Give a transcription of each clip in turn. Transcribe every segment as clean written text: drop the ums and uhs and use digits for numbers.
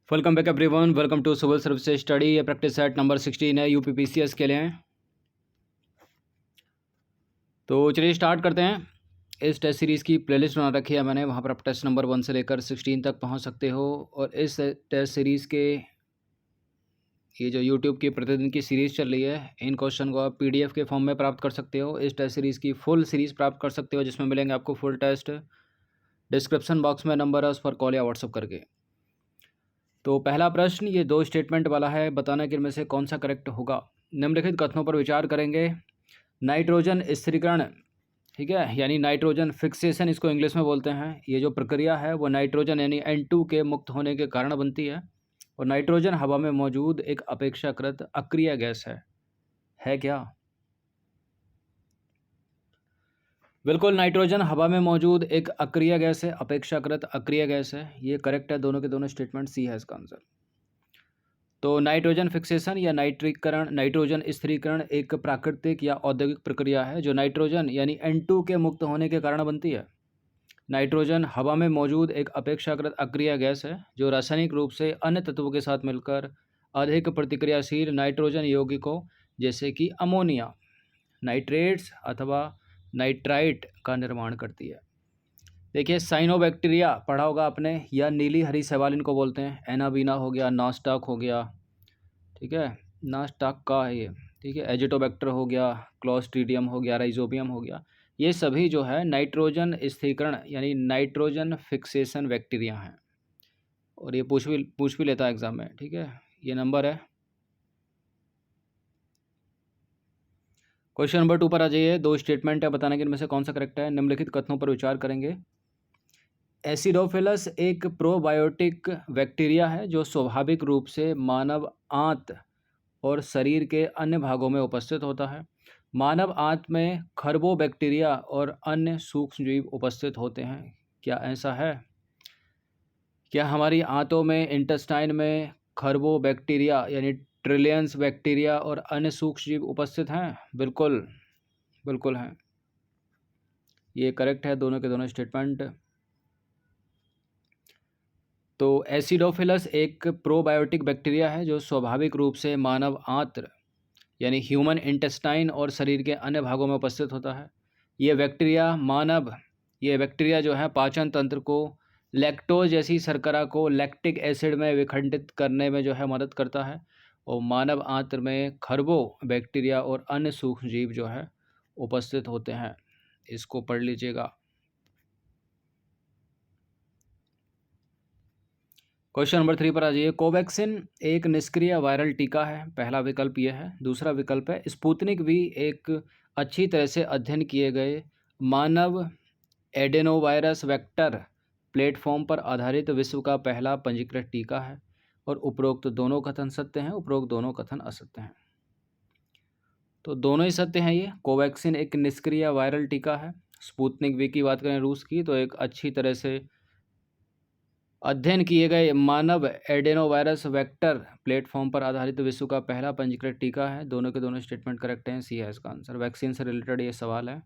Welcome back everyone, welcome to civil service study. ये practice set number 16 है UPPCS के लिए। तो चलिए स्टार्ट करते हैं। इस टेस्ट सीरीज़ की प्लेलिस्ट बना रखी है मैंने, वहाँ पर आप टेस्ट नंबर 1 से लेकर 16 तक पहुँच सकते हो। और इस टेस्ट सीरीज़ के ये जो यूट्यूब की प्रतिदिन की सीरीज़ चल रही है, इन क्वेश्चन को आप PDF के फॉर्म में प्राप्त कर सकते हो। इस टेस्ट सीरीज़ की फुल सीरीज़ प्राप्त कर सकते हो, जिसमें मिलेंगे आपको फुल टेस्ट। डिस्क्रिप्शन बॉक्स में नंबर है, उस पर कॉल या व्हाट्सअप करके। तो पहला प्रश्न ये 2 स्टेटमेंट वाला है, बताना कि इनमें से कौन सा करेक्ट होगा। निम्नलिखित कथनों पर विचार करेंगे। नाइट्रोजन स्थिरीकरण, ठीक है, यानी नाइट्रोजन फिक्सेशन इसको इंग्लिश में बोलते हैं। ये जो प्रक्रिया है वो नाइट्रोजन यानी N2 के मुक्त होने के कारण बनती है। और नाइट्रोजन हवा में मौजूद एक अपेक्षाकृत अक्रिय गैस है क्या? बिल्कुल, नाइट्रोजन हवा में मौजूद एक अक्रिय गैस है, अपेक्षाकृत अक्रिय गैस है। ये करेक्ट है, दोनों के दोनों स्टेटमेंट सी है इसका आंसर। तो नाइट्रोजन फिक्सेशन या नाइट्रोजन स्थिरीकरण एक प्राकृतिक या औद्योगिक प्रक्रिया है जो नाइट्रोजन यानी N2 के मुक्त होने के कारण बनती है। नाइट्रोजन हवा में मौजूद एक अपेक्षाकृत अक्रिय गैस है जो रासायनिक रूप से अन्य तत्वों के साथ मिलकर अधिक प्रतिक्रियाशील नाइट्रोजन यौगिकों जैसे कि अमोनिया, नाइट्रेट्स अथवा नाइट्राइट का निर्माण करती है। देखिए, साइनोबैक्टीरिया पढ़ा होगा आपने, या नीली हरी शैवाल इनको बोलते हैं। एनाबीना हो गया, नास्टाक हो गया, ठीक है, नास्टाक का है ये, ठीक है, एजिटोबैक्टर हो गया, क्लोस्ट्रीडियम हो गया, राइजोबियम हो गया। ये सभी जो है नाइट्रोजन स्थिरीकरण यानी नाइट्रोजन फिक्सेशन बैक्टीरिया हैं। और ये पूछ भी लेता है एग्जाम में, ठीक है। ये नंबर है। क्वेश्चन नंबर 2 पर आ जाइए। 2 स्टेटमेंट है, बताने कि इनमें से कौन सा करेक्ट है। निम्नलिखित कथनों पर विचार करेंगे। एसिडोफिलस एक प्रोबायोटिक बैक्टीरिया है जो स्वाभाविक रूप से मानव आंत और शरीर के अन्य भागों में उपस्थित होता है। मानव आंत में खरबों बैक्टीरिया और अन्य सूक्ष्मजीव उपस्थित होते हैं। क्या ऐसा है? क्या हमारी आंतों में, इंटेस्टाइन में खरबों बैक्टीरिया यानी ट्रिलियंस बैक्टीरिया और अन्य सूक्ष्मजीव उपस्थित हैं? बिल्कुल, बिल्कुल हैं। ये करेक्ट है, दोनों के दोनों स्टेटमेंट। तो एसिडोफिलस एक प्रोबायोटिक बैक्टीरिया है जो स्वाभाविक रूप से मानव आंत्र यानी ह्यूमन इंटेस्टाइन और शरीर के अन्य भागों में उपस्थित होता है। ये बैक्टीरिया जो है पाचन तंत्र को, लैक्टोज जैसी शर्करा को लैक्टिक एसिड में विखंडित करने में जो है मदद करता है। और मानव आंत्र में खरबों बैक्टीरिया और अन्य सूक्ष्मजीव जो है उपस्थित होते हैं। इसको पढ़ लीजिएगा। क्वेश्चन नंबर 3 पर आ जाइए। कोवैक्सिन एक निष्क्रिय वायरल टीका है, पहला विकल्प यह है। दूसरा विकल्प है स्पुतनिक भी एक अच्छी तरह से अध्ययन किए गए मानव एडेनोवायरस वेक्टर प्लेटफॉर्म पर आधारित विश्व का पहला पंजीकृत टीका है। और उपरोक्त दोनों कथन सत्य हैं, उपरोक्त दोनों कथन असत्य हैं। तो दोनों ही सत्य हैं। ये कोवैक्सिन एक निष्क्रिय वायरल टीका है। स्पुतनिक वी की बात करें रूस की, तो एक अच्छी तरह से अध्ययन किए गए मानव एडेनोवायरस वेक्टर प्लेटफॉर्म पर आधारित विश्व का पहला पंजीकृत टीका है। दोनों के दोनों स्टेटमेंट करेक्ट हैं, सी है इसका आंसर। वैक्सीन से रिलेटेड ये सवाल है।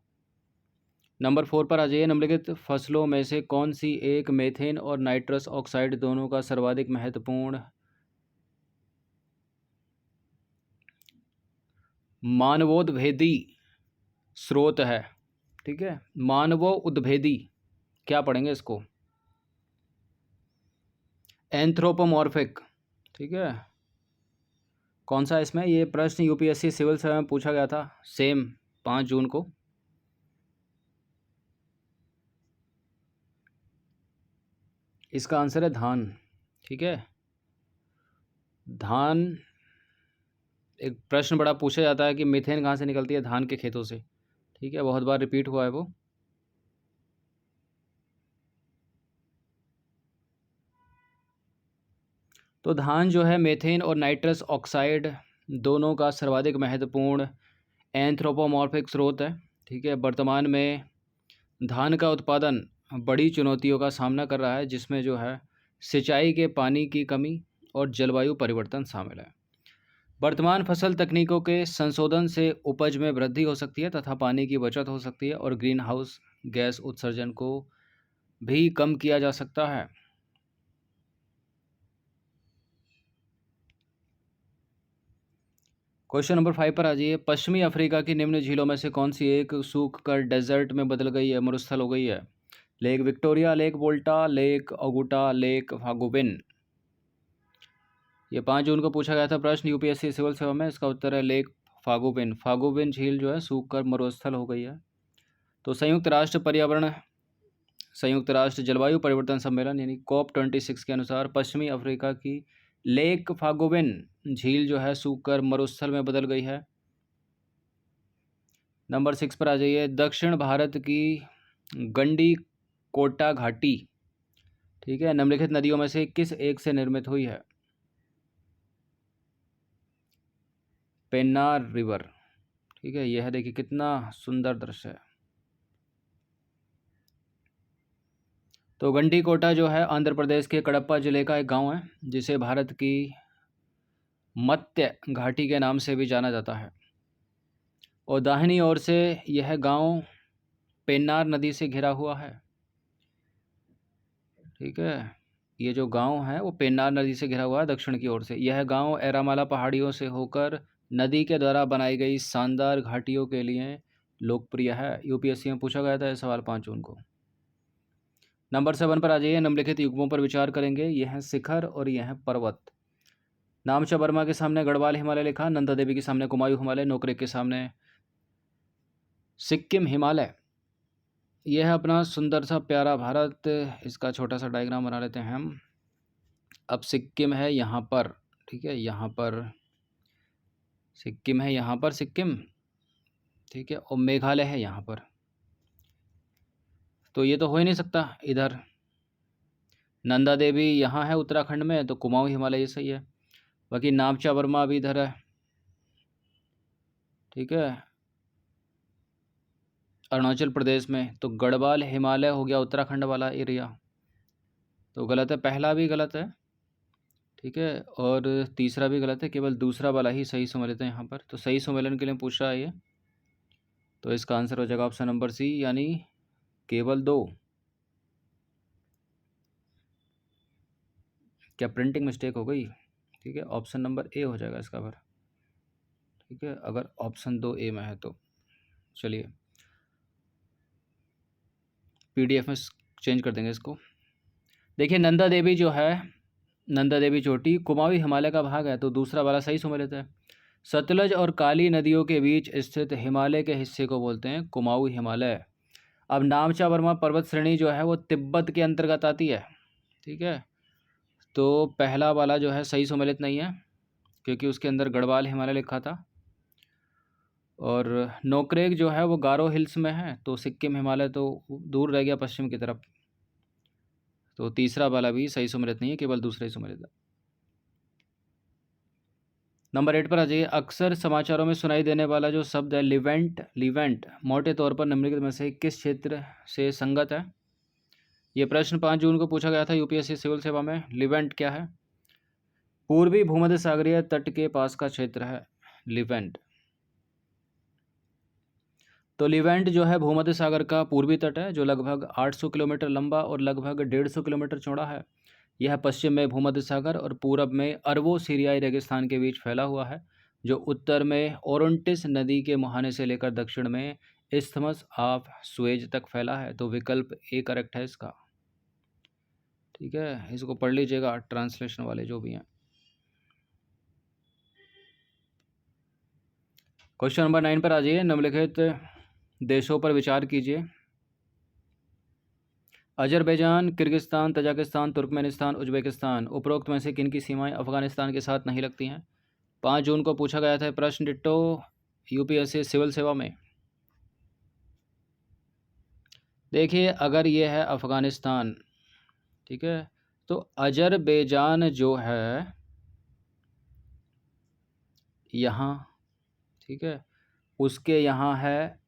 नंबर 4 पर आ जाइए। निम्नलिखित फसलों में से कौन सी एक मेथेन और नाइट्रस ऑक्साइड दोनों का सर्वाधिक महत्वपूर्ण मानवोद्भेदी स्रोत है? ठीक है, मानवोद्भेदी, क्या पढ़ेंगे इसको? एंथ्रोपोमॉर्फिक, ठीक है। कौन सा इसमें? ये प्रश्न यूपीएससी सिविल सर्विस में पूछा गया था, सेम 5 जून को। इसका आंसर है धान, ठीक है। धान, एक प्रश्न बड़ा पूछा जाता है कि मीथेन कहाँ से निकलती है? धान के खेतों से, ठीक है, बहुत बार रिपीट हुआ है वो। तो धान जो है मेथेन और नाइट्रस ऑक्साइड दोनों का सर्वाधिक महत्वपूर्ण एंथ्रोपोमॉर्फिक स्रोत है, ठीक है। वर्तमान में धान का उत्पादन बड़ी चुनौतियों का सामना कर रहा है, जिसमें जो है सिंचाई के पानी की कमी और जलवायु परिवर्तन शामिल है। वर्तमान फसल तकनीकों के संशोधन से उपज में वृद्धि हो सकती है तथा पानी की बचत हो सकती है और ग्रीन हाउस गैस उत्सर्जन को भी कम किया जा सकता है। क्वेश्चन नंबर 5 पर आ जाइए। पश्चिमी अफ्रीका की निम्न झीलों में से कौन सी एक सूख कर डेजर्ट में बदल गई है, मरुस्थल हो गई है? Lake Victoria, lake Volta, lake अगुटा, लेक फागुबिन। ये 5 जून को पूछा गया था प्रश्न यूपीएससी सिविल सेवा में। इसका उत्तर है लेक फागुबिन। फागुबिन झील जो है सूख कर मरुस्थल हो गई है। तो संयुक्त राष्ट्र जलवायु परिवर्तन सम्मेलन यानी COP26 के अनुसार पश्चिमी अफ्रीका की लेक फागुबिन झील जो है सूख कर मरुस्थल में बदल गई है। नंबर 6 पर आ जाइए। दक्षिण भारत की गंडी कोटा घाटी, ठीक है, निम्नलिखित नदियों में से किस एक से निर्मित हुई है? पेन्नार रिवर, ठीक है। यह देखिए कितना सुंदर दृश्य है। तो गंडी कोटा जो है आंध्र प्रदेश के कडप्पा जिले का एक गांव है, जिसे भारत की मत्स्य घाटी के नाम से भी जाना जाता है। और दाहिनी ओर से यह गांव पेन्नार नदी से घिरा हुआ है, ठीक है। ये जो गांव है वो पेन्नार नदी से घिरा हुआ है दक्षिण की ओर से। यह गांव एरामाला पहाड़ियों से होकर नदी के द्वारा बनाई गई शानदार घाटियों के लिए लोकप्रिय है। यूपीएससी में पूछा गया था यह सवाल 5 जून को। नंबर 7 पर आ जाइए। निम्नलिखित युग्मों पर विचार करेंगे। यह है शिखर और यह है पर्वत। नामचा वर्मा के सामने गढ़वाल हिमालय लिखा, नंदा देवी के सामने कुमायूं हिमालय, नोकरेक के सामने सिक्किम हिमालय। यह है अपना सुंदर सा प्यारा भारत। इसका छोटा सा डायग्राम बना लेते हैं हम। अब सिक्किम है यहाँ पर, ठीक है, यहाँ पर सिक्किम है, यहाँ पर सिक्किम, ठीक है, और मेघालय है यहाँ पर। तो ये तो हो ही नहीं सकता इधर। नंदा देवी यहाँ है उत्तराखंड में, तो कुमाऊं हिमालय ये सही है। बाकी नामचा वर्मा भी इधर है, ठीक है, अरुणाचल प्रदेश में। तो गढ़वाल हिमालय हो गया उत्तराखंड वाला एरिया, तो गलत है, पहला भी गलत है, ठीक है, और तीसरा भी गलत है। केवल दूसरा वाला ही सही सम्मिलित है यहाँ पर। तो सही सम्मेलन के लिए पूछ रहा है ये, तो इसका आंसर हो जाएगा ऑप्शन नंबर सी, यानी केवल 2। क्या प्रिंटिंग मिस्टेक हो गई? ठीक है, ऑप्शन नंबर ए हो जाएगा इसका फिर, ठीक है, अगर ऑप्शन 2 ए में है तो। चलिए पीडीएफ में चेंज कर देंगे इसको। देखिए नंदा देवी जो है, नंदा देवी चोटी कुमाऊं हिमालय का भाग है, तो दूसरा वाला सही समझ लेते हैं। सतलज और काली नदियों के बीच स्थित हिमालय के हिस्से को बोलते हैं कुमाऊं हिमालय। अब नामचा वर्मा पर्वत श्रेणी जो है वो तिब्बत के अंतर्गत आती है, ठीक है। तो पहला वाला जो है सही सम्मिलित नहीं है, क्योंकि उसके अंदर गढ़वाल हिमालय लिखा था। और नोकरेक जो है वो गारो हिल्स में है, तो सिक्किम हिमालय तो दूर रह गया पश्चिम की तरफ। तो तीसरा वाला भी सही सम्मिलित नहीं है, केवल दूसरा ही सम्मिलित है। नंबर 8 पर आ जाइए। अक्सर समाचारों में सुनाई देने वाला जो शब्द है लिवेंट, लिवेंट मोटे तौर पर निम्नलिखित में से किस क्षेत्र से संगत है? ये प्रश्न 5 जून को पूछा गया था यूपीएससी सिविल सेवा में। लिवेंट क्या है? पूर्वी भूमध्य सागरीय तट के पास का क्षेत्र है लिवेंट। तो लिवेंट जो है भूमध्य सागर का पूर्वी तट है, जो लगभग 800 किलोमीटर लंबा और लगभग 150 किलोमीटर चौड़ा है। यह पश्चिम में भूमध्य सागर और पूरब में अरबो सीरियाई रेगिस्तान के बीच फैला हुआ है, जो उत्तर में ओरोंटिस नदी के मुहाने से लेकर दक्षिण में इस्थमस ऑफ सुएज तक फैला है। तो विकल्प ए करेक्ट है इसका, ठीक है। इसको पढ़ लीजिएगा ट्रांसलेशन वाले जो भी हैं। क्वेश्चन नंबर 9 पर आ जाइए। निम्नलिखित देशों पर विचार कीजिए। Azerbaijan, Kyrgyzstan, Tajikistan, Turkmenistan, Uzbekistan. उपरोक्त में से किन की सीमाएं अफगानिस्तान के साथ नहीं लगती हैं? 5 जून को पूछा गया था प्रश्न डिट्टो यूपीएससी सिविल सेवा में। देखिए अगर ये है अफगानिस्तान, ठीक है, तो अजरबैजान जो है यहाँ, ठीक है, उसके यहाँ है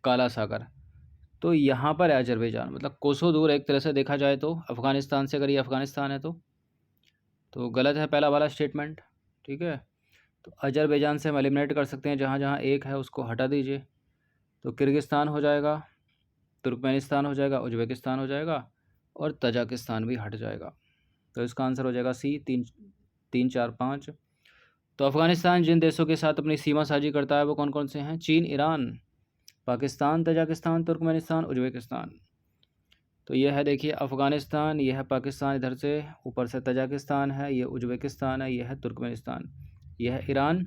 काला सागर, तो यहाँ पर है अजरबैजान, मतलब कोसों दूर एक तरह से देखा जाए तो अफगानिस्तान से। अगर ये अफगानिस्तान है तो गलत है पहला वाला स्टेटमेंट, ठीक है। तो अजरबैजान से हम एलिमिनेट कर सकते हैं, जहाँ जहाँ एक है उसको हटा दीजिए। तो किर्गिस्तान हो जाएगा, तुर्कमेनिस्तान हो जाएगा, उज्बेकिस्तान हो जाएगा और तजाकिस्तान भी हट जाएगा। तो इसका आंसर हो जाएगा सी, 3, 3, 4, 5। तो अफ़गानिस्तान जिन देशों के साथ अपनी सीमा साझी करता है वो कौन कौन से हैं? चीन, Iran, Pakistan, Tajikistan, Turkmenistan, Uzbekistan. तो ये है देखिए अफ़गानिस्तान, ये है पाकिस्तान, इधर से ऊपर से तजाकिस्तान है, ये उज़्बेकिस्तान है, ये है तुर्कमेनिस्तान, ये है ईरान।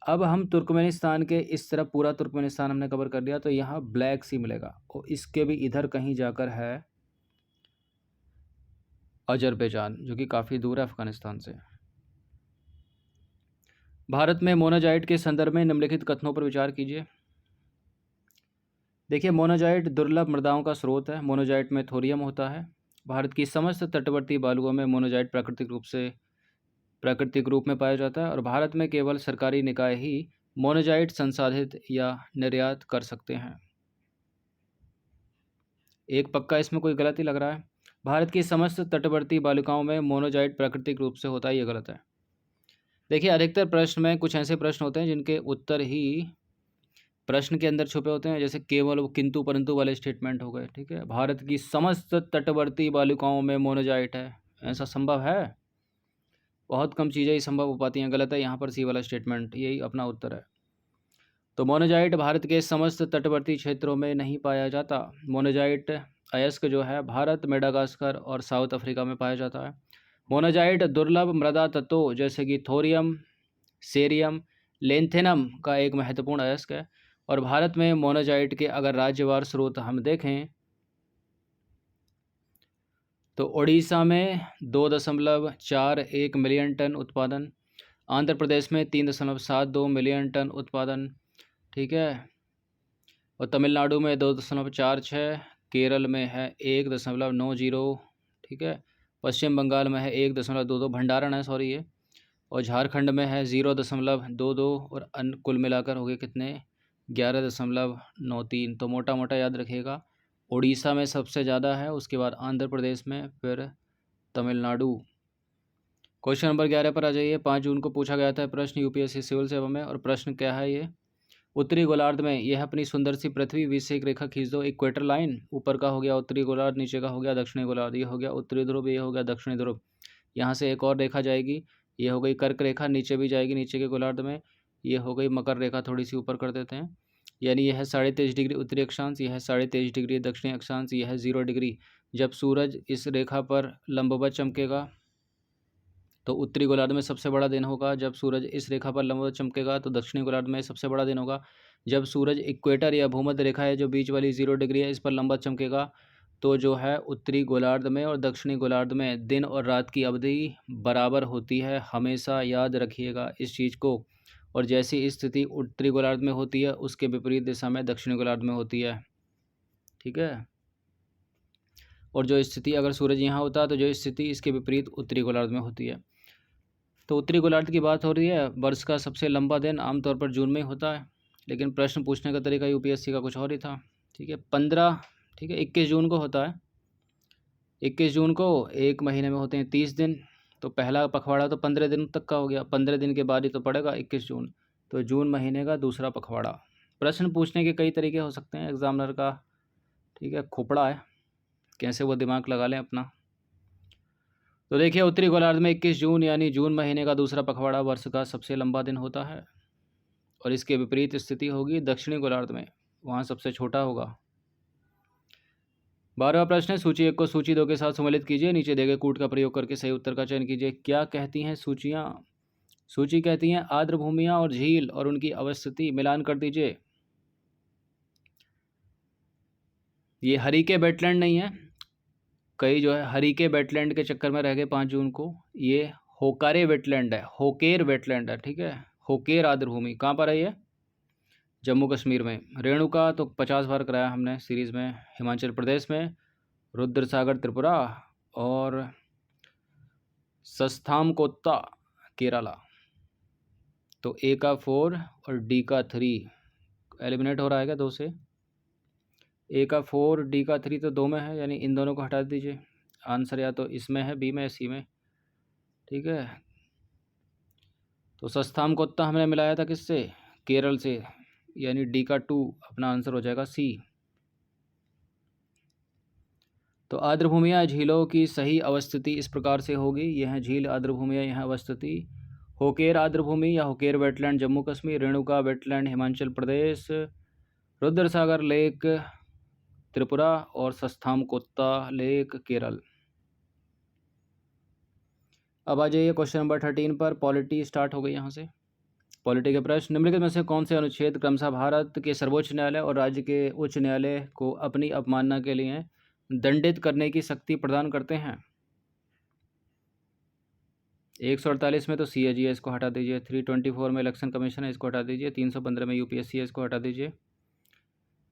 अब हम तुर्कमेनिस्तान के इस तरफ पूरा तुर्कमेनिस्तान हमने कवर कर लिया, तो यहाँ ब्लैक सी मिलेगा और इसके भी इधर कहीं जाकर है अजरबैजान, जो कि काफ़ी दूर है अफ़गानिस्तान से। भारत में मोनाजाइट के संदर्भ में निम्नलिखित कथनों पर विचार कीजिए। देखिए मोनाजाइट दुर्लभ मृदाओं का स्रोत है। मोनाजाइट में थोरियम होता है। भारत की समस्त तटवर्ती बालुओं में मोनाजाइट प्राकृतिक रूप में पाया जाता है और भारत में केवल सरकारी निकाय ही मोनाजाइट संसाधित या निर्यात कर सकते हैं। एक पक्का इसमें कोई गलती लग रहा है। भारत की समस्त तटवर्ती बालिकाओं में मोनाजाइट प्राकृतिक रूप से होता है, ये गलत है। देखिए अधिकतर प्रश्न में कुछ ऐसे प्रश्न होते हैं जिनके उत्तर ही प्रश्न के अंदर छुपे होते हैं, जैसे केवल वो किंतु परंतु वाले स्टेटमेंट हो गए। ठीक है, भारत की समस्त तटवर्ती बालिकाओं में मोनाजाइट है, ऐसा संभव है? बहुत कम चीज़ें ही संभव हो पाती हैं। गलत है यहाँ पर सी वाला स्टेटमेंट, यही अपना उत्तर है। तो मोनाजाइट भारत के समस्त तटवर्ती क्षेत्रों में नहीं पाया जाता। मोनाजाइट अयस्क जो है भारत, मेडागास्कर और साउथ अफ्रीका में पाया जाता है। मोनाजाइट दुर्लभ मृदा तत्वों जैसे कि थोरियम, सेरियम, लेंथेनम का एक महत्वपूर्ण अयस्क है और भारत में मोनाजाइट के अगर राज्यवार स्रोत हम देखें तो उड़ीसा में 2.41 मिलियन टन उत्पादन, आंध्र प्रदेश में 3.72 मिलियन टन उत्पादन, ठीक है, और तमिलनाडु में 2.46, केरल में है 1.90, ठीक है, पश्चिम बंगाल में है 1.22, भंडारण है सॉरी ये, और झारखंड में है 0.22 और अन्य कुल मिलाकर हो गए कितने? 11.93। तो मोटा मोटा याद रखिएगा, उड़ीसा में सबसे ज़्यादा है, उसके बाद आंध्र प्रदेश में, फिर तमिलनाडु। क्वेश्चन नंबर 11 पर आ जाइए। 5 जून को पूछा गया था प्रश्न यूपीएससी सिविल सेवा में, और प्रश्न क्या है ये? उत्तरी गोलार्ध में यह अपनी सुंदर सी पृथ्वी बीच से एक रेखा खींच दो, इक्वेटर लाइन। ऊपर का हो गया उत्तरी गोलार्ध, नीचे का हो गया दक्षिणी गोलार्ध, ये हो गया उत्तरी ध्रुव, ये हो गया दक्षिणी ध्रुव। यहाँ से एक और रेखा जाएगी, ये हो गई कर्क रेखा, नीचे भी जाएगी नीचे के गोलार्ध में, ये हो गई मकर रेखा, थोड़ी सी ऊपर कर देते हैं, यानी यह है 23.5 डिग्री उत्तरी अक्षांश, यह है 23.5 डिग्री दक्षिणी अक्षांश, यह है 0 डिग्री। जब सूरज इस रेखा पर लंबवत चमकेगा तो उत्तरी गोलार्ध में सबसे बड़ा दिन होगा। जब सूरज इस रेखा पर लंबवत चमकेगा तो दक्षिणी गोलार्ध में सबसे बड़ा दिन होगा। जब सूरज इक्वेटर या भूमध्य रेखा है जो बीच वाली 0 डिग्री है, इस पर लंबवत चमकेगा तो जो है उत्तरी गोलार्ध में और दक्षिणी गोलार्ध में दिन और रात की अवधि बराबर होती है। हमेशा याद रखिएगा इस चीज़ को। और जैसी स्थिति उत्तरी गोलार्ध में होती है उसके विपरीत दिशा में दक्षिणी गोलार्ध में होती है, ठीक है। और जो स्थिति अगर सूरज यहाँ होता है तो जो स्थिति इसके विपरीत उत्तरी गोलार्ध में होती है। तो उत्तरी गोलार्ध की बात हो रही है। वर्ष का सबसे लंबा दिन आमतौर पर जून में ही होता है, लेकिन प्रश्न पूछने का तरीका यूपीएससी का कुछ और ही था, ठीक है। 15, ठीक है, 21 जून को होता है। 21 जून को एक महीने में होते हैं 30 दिन, तो पहला पखवाड़ा तो 15 दिन तक का हो गया, 15 दिन के बाद ही तो पड़ेगा 21 जून, तो जून महीने का दूसरा पखवाड़ा। प्रश्न पूछने के कई तरीके हो सकते हैं एग्जामिनर का, ठीक है, खोपड़ा है, कैसे वो दिमाग लगा लें अपना। तो देखिए उत्तरी गोलार्ध में 21 जून यानी जून महीने का दूसरा पखवाड़ा वर्ष का सबसे लंबा दिन होता है, और इसके विपरीत स्थिति होगी दक्षिणी गोलार्ध में, वहाँ सबसे छोटा होगा। 12वां प्रश्न है, सूची 1 को सूची 2 के साथ सम्मिलित कीजिए, नीचे दिए गए कूट का प्रयोग करके सही उत्तर का चयन कीजिए। क्या कहती हैं सूचियाँ? सूची कहती हैं आर्द्र भूमियाँ और झील और उनकी अवस्थिति मिलान कर दीजिए। ये हरीके वेटलैंड नहीं है, कई जो है हरीके वेटलैंड के चक्कर में रह गए 5 जून को। ये होकारे वेटलैंड है, होकेर वेटलैंड है, ठीक है। होकेर आर्द्र भूमि कहाँ पर है ये? जम्मू कश्मीर में। रेणुका तो 50 बार कराया हमने सीरीज़ में, हिमाचल प्रदेश में। रुद्रसागर त्रिपुरा और सस्थामकोत्ता केरला। तो ए का 4 और डी का 3 एलिमिनेट हो रहा है क्या 2 से? ए का 4 डी का 3 तो 2 में है, यानी इन दोनों को हटा दीजिए। आंसर या तो इसमें है, बी में, सी में, ठीक है। तो सस्थामकोत्ता हमने मिलाया था किससे? केरल से, यानी डी का 2 अपना आंसर हो जाएगा सी। तो आर्द्रभूमियाँ झीलों की सही अवस्थिति इस प्रकार से होगी, यह है झील आर्द्रभूमियाँ, यह अवस्थिति होकेर आर्द्रभूमि या होकेर wetland Jammu Kashmir, Renuka wetland Himachal Pradesh, Rudrasagar lake Tripura और सस्थामकोत्ता लेक केरल। अब आ जाइए क्वेश्चन नंबर 13 पर। पॉलिटी स्टार्ट हो गई यहाँ से। पॉलिटी के प्रश्न, निम्नलिखित में से कौन से अनुच्छेद क्रमशः भारत के सर्वोच्च न्यायालय और राज्य के उच्च न्यायालय को अपनी अवमानना के लिए दंडित करने की शक्ति प्रदान करते हैं? 148 में तो CAG है, इसको हटा दीजिए। 324 में इलेक्शन कमीशन है, इसको हटा दीजिए। 315 में UPSC है, इसको हटा दीजिए।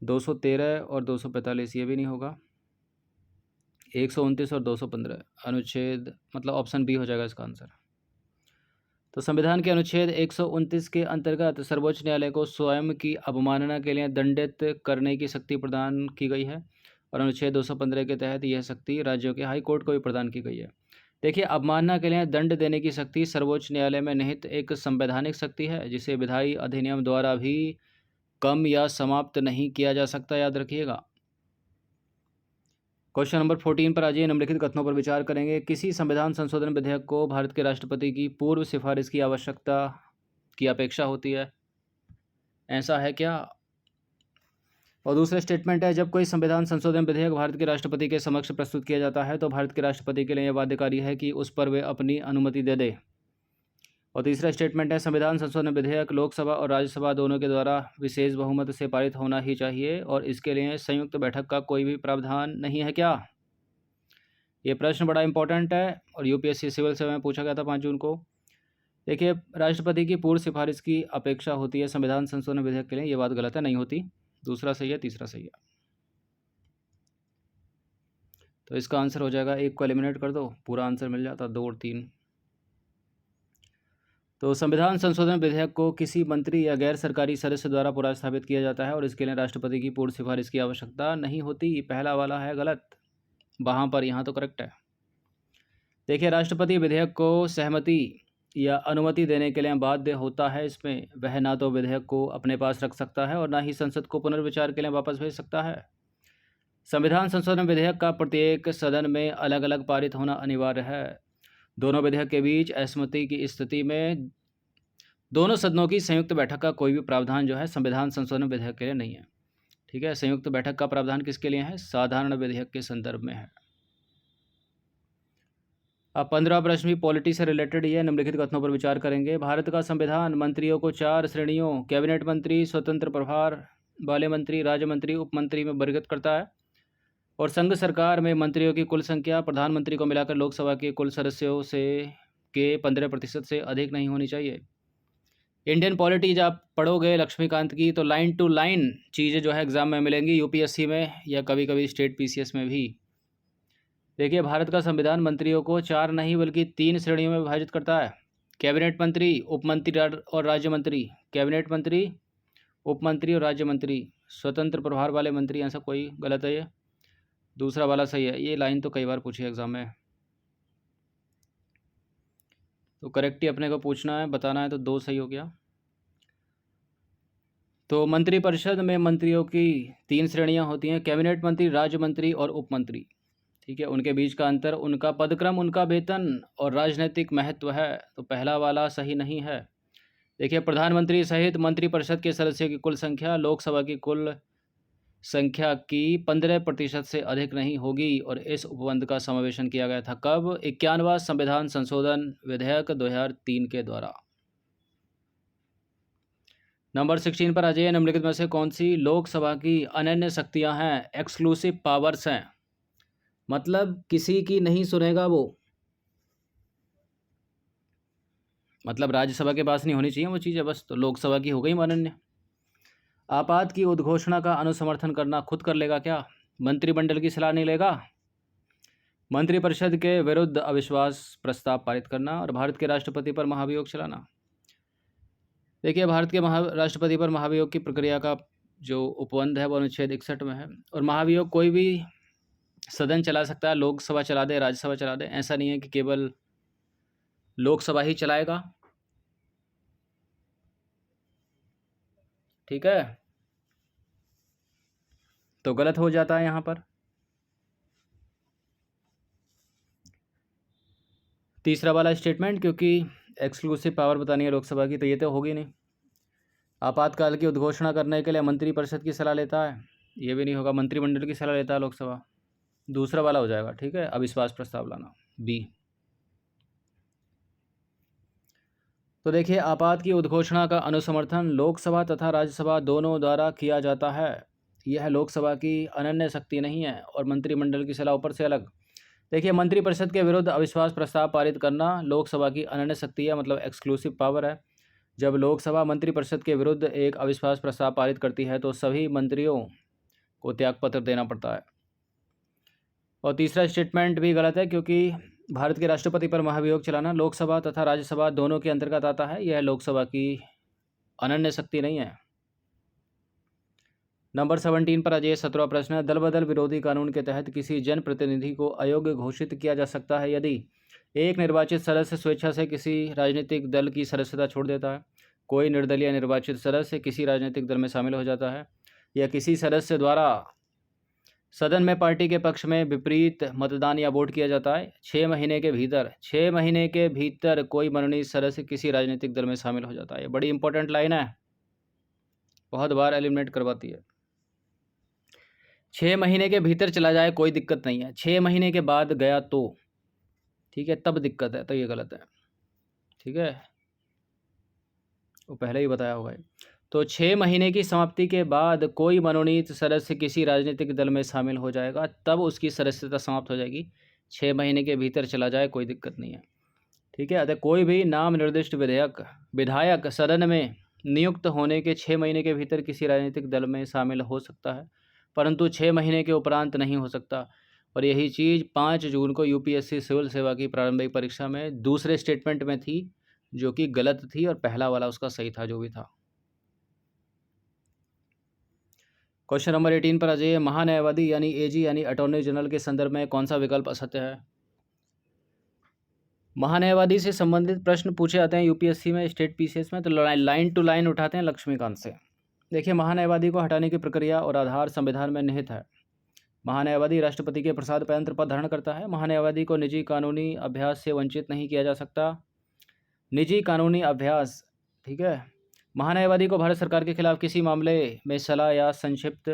213 और 245 ये भी नहीं होगा। 129 और 215 अनुच्छेद, मतलब ऑप्शन बी हो जाएगा इसका आंसर। तो संविधान के अनुच्छेद 129 के अंतर्गत सर्वोच्च न्यायालय को स्वयं की अवमानना के लिए दंडित करने की शक्ति प्रदान की गई है और अनुच्छेद 215 के तहत यह शक्ति राज्यों के हाई कोर्ट को भी प्रदान की गई है। देखिए, अवमानना के लिए दंड देने की शक्ति सर्वोच्च न्यायालय में निहित एक संवैधानिक शक्ति है जिसे विधायी अधिनियम द्वारा भी कम या समाप्त नहीं किया जा सकता, याद रखिएगा। क्वेश्चन नंबर 14 पर आ जाइए। निम्नलिखित कथनों पर विचार करेंगे। किसी संविधान संशोधन विधेयक को भारत के राष्ट्रपति की पूर्व सिफारिश की आवश्यकता की अपेक्षा होती है, ऐसा है क्या? और दूसरा स्टेटमेंट है, जब कोई संविधान संशोधन विधेयक भारत के राष्ट्रपति के समक्ष प्रस्तुत किया जाता है तो भारत के राष्ट्रपति के लिए यह बाध्यकारी है कि उस पर वे अपनी अनुमति दे दे। और तीसरा स्टेटमेंट है, संविधान संशोधन विधेयक लोकसभा और राज्यसभा दोनों के द्वारा विशेष बहुमत से पारित होना ही चाहिए और इसके लिए संयुक्त बैठक का कोई भी प्रावधान नहीं है क्या? ये प्रश्न बड़ा इंपॉर्टेंट है और UPSC सिविल सेवा में पूछा गया था 5 जून को। देखिए, राष्ट्रपति की पूर्व सिफारिश की अपेक्षा होती है संविधान संशोधन विधेयक के लिए, ये बात गलत है, नहीं होती। दूसरा सही है, तीसरा सही है। तो इसका आंसर हो जाएगा, एक को एलिमिनेट कर दो, पूरा आंसर मिल जाता 2 और 3। तो संविधान संशोधन विधेयक को किसी मंत्री या गैर सरकारी सदस्य द्वारा पुनर्स्थापित किया जाता है और इसके लिए राष्ट्रपति की पूर्व सिफारिश की आवश्यकता नहीं होती। पहला वाला है गलत, वहाँ पर, यहाँ तो करेक्ट है। देखिए, राष्ट्रपति विधेयक को सहमति या अनुमति देने के लिए बाध्य होता है। इसमें वह ना तो विधेयक को अपने पास रख सकता है और ना ही संसद को पुनर्विचार के लिए वापस भेज सकता है। संविधान संशोधन विधेयक का प्रत्येक सदन में अलग अलग पारित होना अनिवार्य है। दोनों विधेयक के बीच असहमति की स्थिति में दोनों सदनों की संयुक्त बैठक का कोई भी प्रावधान जो है संविधान संशोधन विधेयक के लिए नहीं है। ठीक है, संयुक्त बैठक का प्रावधान किसके लिए है? साधारण विधेयक के संदर्भ में है। अब 15वां प्रश्न भी पॉलिटी से रिलेटेड ही है। निम्नलिखित कथनों पर विचार करेंगे। भारत का संविधान मंत्रियों को 4 श्रेणियों कैबिनेट मंत्री, स्वतंत्र प्रभार वाले मंत्री, राज्य मंत्री, उप मंत्री में वर्गीकृत करता है और संघ सरकार में मंत्रियों की कुल संख्या प्रधानमंत्री को मिलाकर लोकसभा के कुल सदस्यों से के 15% से अधिक नहीं होनी चाहिए। इंडियन पॉलिटी जब आप पढ़ोगे लक्ष्मीकांत की तो लाइन टू लाइन चीज़ें जो है एग्जाम में मिलेंगी, UPSC में या कभी कभी स्टेट PCS में भी। देखिए, भारत का संविधान मंत्रियों को 4 नहीं बल्कि 3 श्रेणियों में विभाजित करता है। कैबिनेट मंत्री, उप मंत्री और राज्य मंत्री। कैबिनेट मंत्री, उप मंत्री और राज्य मंत्री। स्वतंत्र प्रभार वाले मंत्री, ऐसा कोई गलत है, ये दूसरा वाला सही है। ये लाइन तो कई बार पूछी है एग्जाम में, तो करेक्ट ही अपने को पूछना है, बताना है, तो 2 सही हो गया। तो मंत्रिपरिषद में मंत्रियों की 3 श्रेणियां होती हैं, कैबिनेट मंत्री, राज्य मंत्री और उप मंत्री। ठीक है, उनके बीच का अंतर उनका पदक्रम, उनका वेतन और राजनीतिक महत्व है, तो पहला वाला सही नहीं है। देखिए, प्रधानमंत्री सहित मंत्रिपरिषद के सदस्यों की कुल संख्या लोकसभा की कुल संख्या की 15% से अधिक नहीं होगी और इस उपबंध का समावेशन किया गया था कब? 51वां संविधान संशोधन विधेयक 2003 के द्वारा। नंबर 16 पर आ जाइए। निम्नलिखित में से कौन सी लोकसभा की अनन्य शक्तियां हैं? एक्सक्लूसिव पावर्स हैं, मतलब किसी की नहीं सुनेगा वो, मतलब राज्यसभा के पास नहीं होनी चाहिए वो चीज़ें, बस तो लोकसभा की हो गई अनन्य। आपात की उद्घोषणा का अनुसमर्थन करना खुद कर लेगा क्या? मंत्रिमंडल की सलाह नहीं लेगा। मंत्रिपरिषद के विरुद्ध अविश्वास प्रस्ताव पारित करना और भारत के राष्ट्रपति पर महाभियोग चलाना। देखिए, भारत के राष्ट्रपति पर महाभियोग की प्रक्रिया का जो उपबंध है वो अनुच्छेद 61 में है और महाभियोग कोई भी सदन चला सकता है, लोकसभा चला दे, राज्यसभा चला दे, ऐसा नहीं है कि केवल लोकसभा ही चलाएगा। ठीक है, तो गलत हो जाता है यहाँ पर। तीसरा वाला स्टेटमेंट, क्योंकि एक्सक्लूसिव पावर बतानी है लोकसभा की, तो ये तो होगी नहीं। आपातकाल की उद्घोषणा करने के लिए मंत्रिपरिषद की सलाह लेता है, ये भी नहीं होगा। मंत्रिमंडल की सलाह लेता है लोकसभा, दूसरा वाला हो जाएगा। ठीक है, अविश्वास प्रस्ताव लाना, बी। तो देखिए, आपात की उद्घोषणा का अनुसमर्थन लोकसभा तथा राज्यसभा दोनों द्वारा किया जाता है। यह लोकसभा की अनन्य शक्ति नहीं है और मंत्रिमंडल की सलाह ऊपर से अलग। देखिए, मंत्रिपरिषद के विरुद्ध अविश्वास प्रस्ताव पारित करना लोकसभा की अनन्य शक्ति है, मतलब एक्सक्लूसिव पावर है। जब लोकसभा मंत्रिपरिषद के विरुद्ध एक अविश्वास प्रस्ताव पारित करती है तो सभी मंत्रियों को त्यागपत्र देना पड़ता है। और तीसरा स्टेटमेंट भी गलत है, क्योंकि भारत के राष्ट्रपति पर महाभियोग चलाना लोकसभा तथा राज्यसभा दोनों के अंतर्गत आता है। यह लोकसभा की अनन्य शक्ति नहीं है। नंबर 17 पर अजय 17वां प्रश्न है, दल बदल विरोधी कानून के तहत किसी जनप्रतिनिधि को अयोग्य घोषित किया जा सकता है यदि एक निर्वाचित सदस्य स्वेच्छा से किसी राजनीतिक दल की सदस्यता छोड़ देता है, कोई निर्दलीय निर्वाचित सदस्य किसी राजनीतिक दल में शामिल हो जाता है, या किसी सदस्य द्वारा सदन में पार्टी के पक्ष में विपरीत मतदान या वोट किया जाता है। 6 महीने के भीतर कोई मनोनीत सदस्य किसी राजनीतिक दल में शामिल हो जाता है। ये बड़ी इंपॉर्टेंट लाइन है, बहुत बार एलिमिनेट करवाती है। 6 महीने के भीतर चला जाए कोई दिक्कत नहीं है, 6 महीने के बाद गया तो ठीक है, तब दिक्कत है, तो ये गलत है। ठीक है, वो पहले ही बताया होगा। तो 6 महीने की समाप्ति के बाद कोई मनोनीत सदस्य किसी राजनीतिक दल में शामिल हो जाएगा, तब उसकी सदस्यता समाप्त हो जाएगी। 6 महीने के भीतर चला जाए कोई दिक्कत नहीं है। ठीक है, अतः कोई भी नाम निर्दिष्ट विधायक सदन में नियुक्त होने के 6 महीने के भीतर किसी राजनीतिक दल में शामिल हो सकता है, परंतु 6 महीने के उपरांत नहीं हो सकता। और यही चीज़ 5 जून को यूपीएससी सिविल सेवा की प्रारंभिक परीक्षा में दूसरे स्टेटमेंट में थी, जो कि गलत थी, और पहला वाला उसका सही था जो भी था। क्वेश्चन नंबर 18 पर अजय, महान्यायवादी यानी एजी यानी अटॉर्नी जनरल के संदर्भ में कौन सा विकल्प असत्य है? महान्यायवादी से संबंधित प्रश्न पूछे जाते हैं यूपीएससी में, स्टेट पीसीएस में, तो लाइन टू लाइन उठाते हैं लक्ष्मीकांत से। देखिए, महान्यायवादी को हटाने की प्रक्रिया और आधार संविधान में निहित है। महान्यायवादी राष्ट्रपति के प्रसाद पर यंत्र पद धारण करता है। महान्यायवादी को निजी कानूनी अभ्यास से वंचित नहीं किया जा सकता। निजी कानूनी अभ्यास, ठीक है। महान्यायवादी को भारत सरकार के खिलाफ किसी मामले में सलाह या संक्षिप्त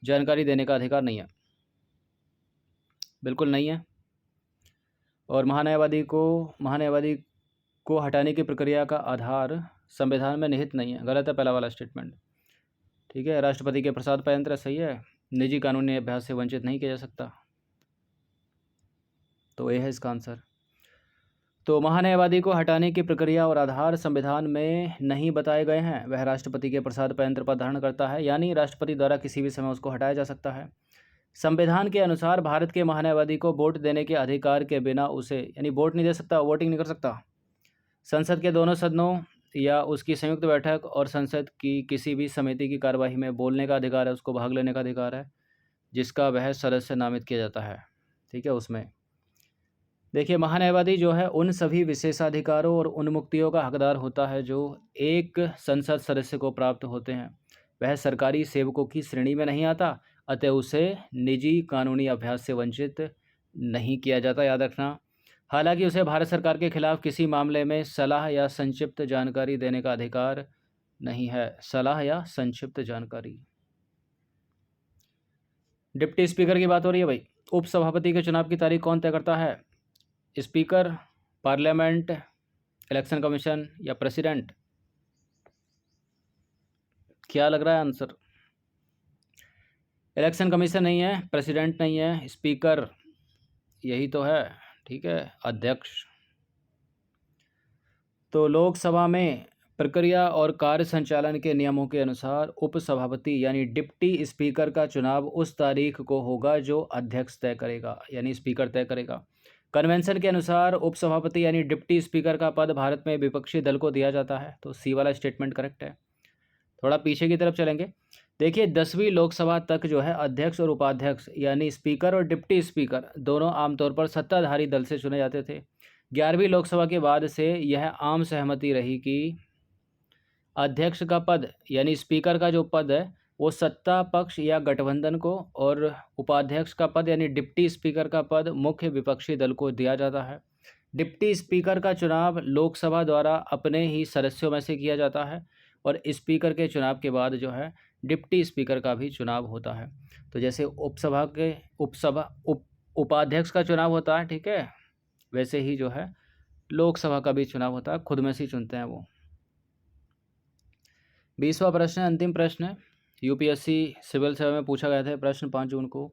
जानकारी देने का अधिकार नहीं है, बिल्कुल नहीं है। और महान्यायवादी को हटाने की प्रक्रिया का आधार संविधान में निहित नहीं है, गलत है पहला वाला स्टेटमेंट। ठीक है, राष्ट्रपति के प्रसाद पर यंत्र सही है, निजी कानूनी अभ्यास से वंचित नहीं किया जा सकता, तो ये है इसका आंसर। तो महान्यायवादी को हटाने की प्रक्रिया और आधार संविधान में नहीं बताए गए हैं। वह राष्ट्रपति के प्रसाद पर यंत्र पद धारण करता है, यानी राष्ट्रपति द्वारा किसी भी समय उसको हटाया जा सकता है। संविधान के अनुसार भारत के महान्यायवादी को वोट देने के अधिकार के बिना उसे, यानी वोट नहीं दे सकता, वोटिंग नहीं कर सकता। संसद के दोनों सदनों या उसकी संयुक्त बैठक और संसद की किसी भी समिति की कार्यवाही में बोलने का अधिकार है, उसको भाग लेने का अधिकार है, जिसका वह सदस्य नामित किया जाता है। ठीक है, उसमें देखिए, महान्यायवादी जो है उन सभी विशेषाधिकारों और उन मुक्तियों का हकदार होता है जो एक संसद सदस्य को प्राप्त होते हैं। वह सरकारी सेवकों की श्रेणी में नहीं आता, अतः उसे निजी कानूनी अभ्यास से वंचित नहीं किया जाता, याद रखना। हालांकि उसे भारत सरकार के खिलाफ किसी मामले में सलाह या संक्षिप्त जानकारी देने का अधिकार नहीं है, सलाह या संक्षिप्त जानकारी। डिप्टी स्पीकर की बात हो रही है भाई। उपसभापति के चुनाव की तारीख कौन तय करता है? स्पीकर, पार्लियामेंट, इलेक्शन कमीशन या प्रेसिडेंट? क्या लग रहा है आंसर? इलेक्शन कमीशन नहीं है, प्रेसिडेंट नहीं है, स्पीकर यही तो है। ठीक है, अध्यक्ष। तो लोकसभा में प्रक्रिया और कार्य संचालन के नियमों के अनुसार उपसभापति यानी डिप्टी स्पीकर का चुनाव उस तारीख को होगा जो अध्यक्ष तय करेगा, यानी स्पीकर तय करेगा। कन्वेंशन के अनुसार उपसभापति यानी डिप्टी स्पीकर का पद भारत में विपक्षी दल को दिया जाता है, तो सी वाला स्टेटमेंट करेक्ट है। थोड़ा पीछे की तरफ चलेंगे। देखिए, 10वीं लोकसभा तक जो है अध्यक्ष और उपाध्यक्ष यानी स्पीकर और डिप्टी स्पीकर दोनों आमतौर पर सत्ताधारी दल से चुने जाते थे। 11वीं लोकसभा के बाद से यह आम सहमति रही कि अध्यक्ष का पद यानी स्पीकर का जो पद है वो सत्ता पक्ष या गठबंधन को, और उपाध्यक्ष का पद यानी डिप्टी स्पीकर का पद मुख्य विपक्षी दल को दिया जाता है। डिप्टी स्पीकर का चुनाव लोकसभा द्वारा अपने ही सदस्यों में से किया जाता है और स्पीकर के चुनाव के बाद जो है डिप्टी स्पीकर का भी चुनाव होता है। तो जैसे उपाध्यक्ष का चुनाव होता है, ठीक है, वैसे ही जो है लोकसभा का भी चुनाव होता है, खुद में से ही चुनते हैं वो। 20वां प्रश्न, अंतिम प्रश्न है, यूपीएससी सिविल सेवा में पूछा गया था प्रश्न 5 जून को।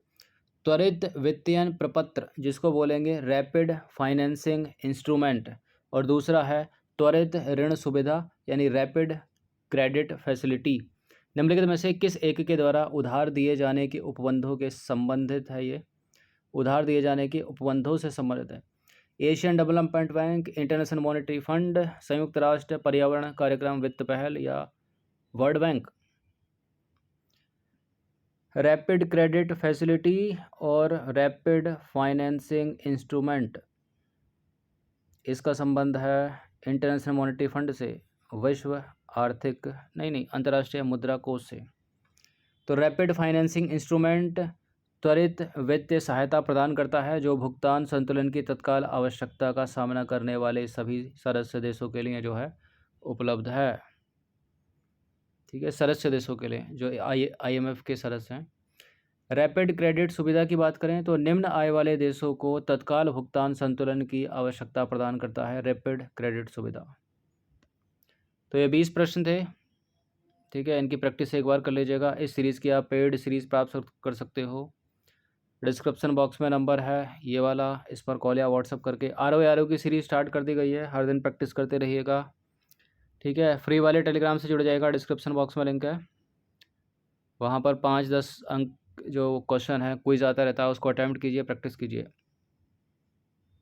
त्वरित वित्तीयन प्रपत्र जिसको बोलेंगे रैपिड फाइनेंसिंग इंस्ट्रूमेंट, और दूसरा है त्वरित ऋण सुविधा यानी रैपिड क्रेडिट फैसिलिटी, निम्नलिखित में से किस एक के द्वारा उधार दिए जाने के उपबंधों के संबंधित है? ये उधार दिए जाने के उपबंधों से संबंधित है। Asian development bank, international monetary fund, संयुक्त राष्ट्र पर्यावरण कार्यक्रम वित्त पहल या world bank. Rapid credit facility और रैपिड फाइनेंसिंग इंस्ट्रूमेंट, इसका संबंध है इंटरनेशनल मॉनेटरी फंड से, विश्व आर्थिक नहीं अंतर्राष्ट्रीय मुद्रा कोष से। तो रैपिड फाइनेंसिंग इंस्ट्रूमेंट त्वरित वित्तीय सहायता प्रदान करता है जो भुगतान संतुलन की तत्काल आवश्यकता का सामना करने वाले सभी सदस्य देशों के लिए जो है उपलब्ध है। ठीक है, सदस्य देशों के लिए जो IMF के सदस्य हैं। रैपिड क्रेडिट सुविधा की बात करें तो निम्न आय वाले देशों को तत्काल भुगतान संतुलन की आवश्यकता प्रदान करता है रैपिड क्रेडिट सुविधा। तो ये 20 प्रश्न थे, ठीक है, इनकी प्रैक्टिस एक बार कर लीजिएगा। इस सीरीज़ की आप पेड सीरीज़ प्राप्त कर सकते हो। डिस्क्रिप्शन बॉक्स में नंबर है ये वाला, इस पर कॉल या व्हाट्सअप करके RO की सीरीज़ स्टार्ट कर दी गई है, हर दिन प्रैक्टिस करते रहिएगा। ठीक है, फ्री वाले टेलीग्राम से जुड़ जाएगा, डिस्क्रिप्शन बॉक्स में लिंक है, वहाँ पर 5-10 अंक जो क्वेश्चन है क्विज आता रहता है उसको अटैम्प्ट कीजिए, प्रैक्टिस कीजिए।